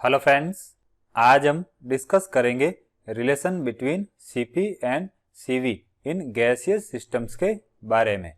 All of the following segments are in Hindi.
हेलो फ्रेंड्स, आज हम डिस्कस करेंगे relation between Cp and Cv in gaseous systems के बारे में।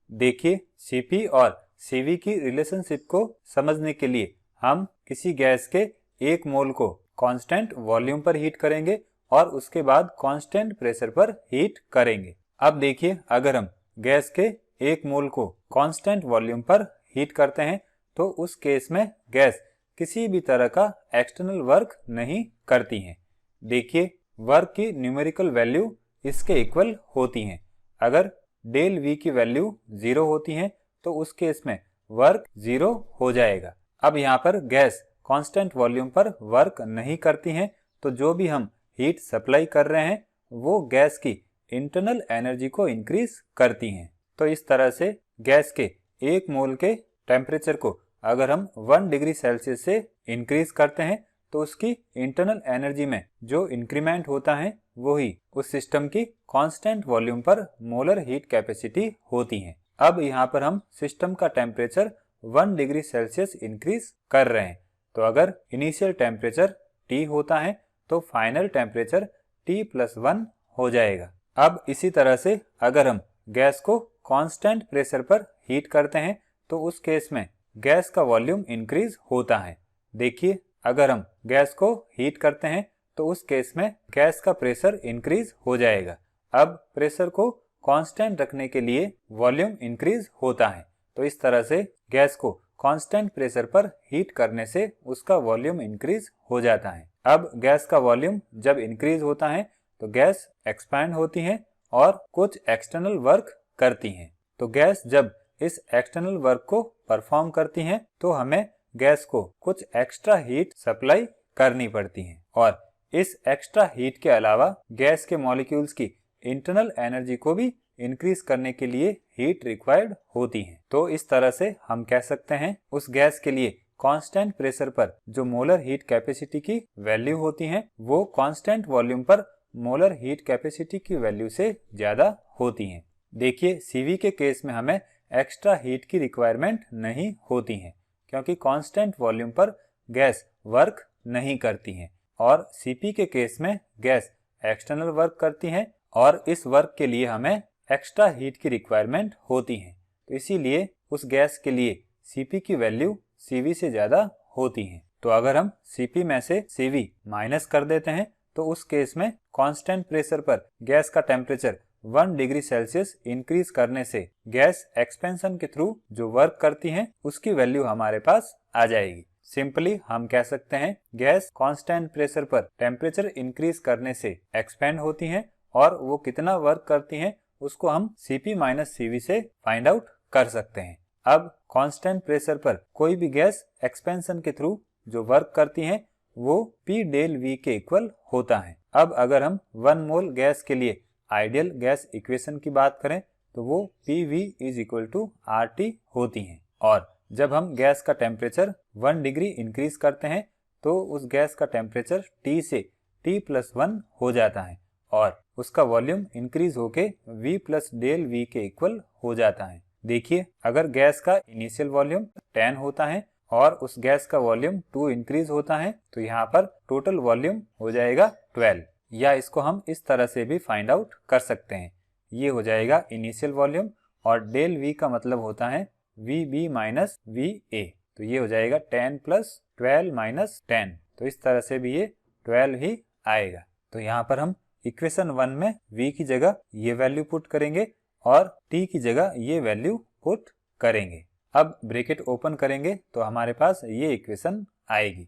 देखिए, Cp और Cv की रिलेशनशिप को समझने के लिए हम किसी गैस के एक मोल को कांस्टेंट वॉल्यूम पर हीट करेंगे और उसके बाद कांस्टेंट प्रेशर पर हीट करेंगे। अब देखिए, अगर हम गैस के एक मोल को कांस्टेंट वॉल्यूम पर हीट करते हैं तो उस केस में गैस किसी भी तरह का एक्सटर्नल वर्क नहीं करती हैं। देखिए, वर्क की न्यूमेरिकल वैल्यू इसके इक्वल होती हैं। अगर डेल वी की वैल्यू 0 होती है तो उस केस में वर्क 0 हो जाएगा। अब यहाँ पर गैस कांस्टेंट वॉल्यूम पर वर्क नहीं करती हैं, तो जो भी हम हीट सप्लाई कर रहे हैं वो गैस की इंटरनल एनर्जी को इंक्रीज करती हैं। तो इस तरह से गैस के एक मोल के टेम्परेचर को अगर हम 1 डिग्री सेल्सियस से इंक्रीज करते हैं तो उसकी इंटरनल एनर्जी में जो इंक्रीमेंट होता है वही उस सिस्टम की कांस्टेंट वॉल्यूम पर मोलर हीट कैपेसिटी होती है। अब यहाँ पर हम सिस्टम का टेम्परेचर 1 डिग्री सेल्सियस इंक्रीज कर रहे हैं, तो अगर इनिशियल टेम्परेचर T होता है तो फाइनल टेम्परेचर T+1 हो जाएगा। अब इसी तरह से अगर हम गैस को कांस्टेंट प्रेशर पर हीट करते हैं तो उस केस में गैस का वॉल्यूम इंक्रीज होता है। देखिए, अगर हम गैस को हीट करते हैं तो उस केस में गैस का प्रेशर इंक्रीज हो जाएगा। अब प्रेशर को कांस्टेंट रखने के लिए वॉल्यूम इंक्रीज होता है, तो इस तरह से गैस को कांस्टेंट प्रेशर पर हीट करने से उसका वॉल्यूम इंक्रीज हो जाता है। अब गैस का वॉल्यूम जब इंक्रीज होता है तो गैस एक्सपैंड होती है और कुछ एक्सटर्नल वर्क करती हैं। तो गैस जब इस एक्सटर्नल वर्क को परफॉर्म करती हैं तो हमें गैस को कुछ एक्स्ट्रा हीट सप्लाई करनी पड़ती है, और इस एक्स्ट्रा हीट के अलावा गैस के मॉलिक्यूल्स की इंटरनल एनर्जी को भी इंक्रीज करने के लिए हीट रिक्वायर्ड होती है। तो इस तरह से हम कह सकते हैं उस गैस के लिए कांस्टेंट प्रेशर पर जो मोलर हीट कैपेसिटी की वैल्यू होती है वो कांस्टेंट वॉल्यूम पर मोलर हीट कैपेसिटी की वैल्यू से ज्यादा होती है। देखिए, Cv के केस में हमें एक्स्ट्रा हीट की रिक्वायरमेंट नहीं होती है क्योंकि कांस्टेंट वॉल्यूम पर गैस वर्क नहीं करती है, और Cp के केस में गैस एक्सटर्नल वर्क करती है और इस वर्क के लिए हमें एक्स्ट्रा हीट की रिक्वायरमेंट होती है। तो इसीलिए उस गैस के लिए Cp की वैल्यू Cv से ज्यादा होती है। तो अगर हम Cp में से Cv माइनस कर देते हैं तो उस केस में कांस्टेंट प्रेशर पर गैस का टेम्परेचर 1 डिग्री सेल्सियस इंक्रीज करने से गैस एक्सपेंशन के थ्रू जो वर्क करती है उसकी वैल्यू हमारे पास आ जाएगी। सिंपली हम कह सकते हैं गैस कांस्टेंट प्रेशर पर टेम्परेचर इंक्रीज करने से एक्सपेंड होती है, और वो कितना वर्क करती है उसको हम Cp माइनस Cv से फाइंड आउट कर सकते हैं। अब कांस्टेंट प्रेशर पर कोई भी गैस एक्सपेंशन के थ्रू जो वर्क करती है वो P डेल V के इक्वल होता है। अब अगर हम 1 मोल गैस के लिए आइडियल गैस इक्वेशन की बात करें तो वो PV is equal to RT होती हैं, और जब हम गैस का टेम्परेचर 1 डिग्री इंक्रीज करते हैं तो उस गैस का टेम्परेचर T से T+1 हो जाता है और उसका वॉल्यूम इंक्रीज होके V प्लस डेल V के इक्वल हो जाता है। देखिए, अगर गैस का इनिशियल वॉल्यूम 10 होता है और उस गैस का वॉल्यूम 2 इंक्रीज होता है तो यहाँ पर टोटल वॉल्यूम हो जाएगा 12, या इसको हम इस तरह से भी फाइंड आउट कर सकते हैं। ये हो जाएगा इनिशियल वॉल्यूम, और डेल V का मतलब होता है VB माइनस VA, तो ये हो जाएगा 10 प्लस 12 माइनस 10, तो इस तरह से भी ये 12 ही आएगा। तो यहाँ पर हम इक्वेशन 1 में V की जगह ये वैल्यू पुट करेंगे और T की जगह ये वैल्यू पुट करेंगे। अब ब्रैकेट ओपन करेंगे तो हमारे पास ये इक्वेशन आएगी।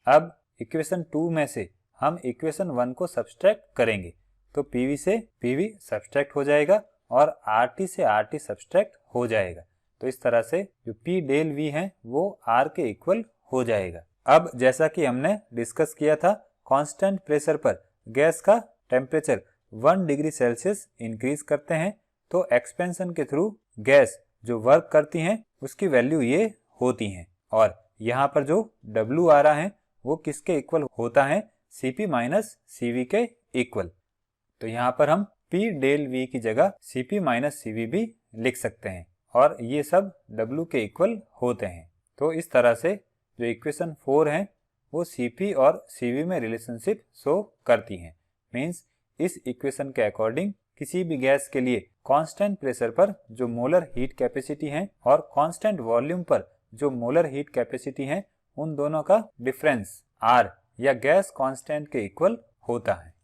अब इक्वेशन 2 में से हम इक्वेशन 1 को सब्सट्रैक्ट करेंगे तो PV से PV सब्सट्रैक्ट हो जाएगा और RT से RT सब्सट्रैक्ट हो जाएगा। तो इस तरह से जो P डेल V है वो R के इक्वल हो जाएगा। अब जैसा कि हमने डिस्कस किया था, कांस्टेंट प्रेशर पर गैस का टेम्परेचर 1 डिग्री सेल्सियस इंक्रीज करते हैं तो एक्सपेंशन के थ्रू गैस जो वर्क करती हैं उसकी वैल्यू ये होती है, और यहाँ पर जो W आ रहा है वो किसके इक्वल होता है? Cp माइनस Cv के इक्वल। तो यहाँ पर हम P डेल V की जगह Cp माइनस Cv भी लिख सकते हैं, और ये सब W के इक्वल होते हैं। तो इस तरह से जो इक्वेशन 4 है वो Cp और Cv में रिलेशनशिप शो करती हैं। मीन्स इस इक्वेशन के अकॉर्डिंग किसी भी गैस के लिए कांस्टेंट प्रेशर पर जो मोलर हीट कैपेसिटी है और कांस्टेंट वॉल्यूम पर जो मोलर हीट कैपेसिटी है, उन दोनों का डिफरेंस R या गैस कांस्टेंट के इक्वल होता है।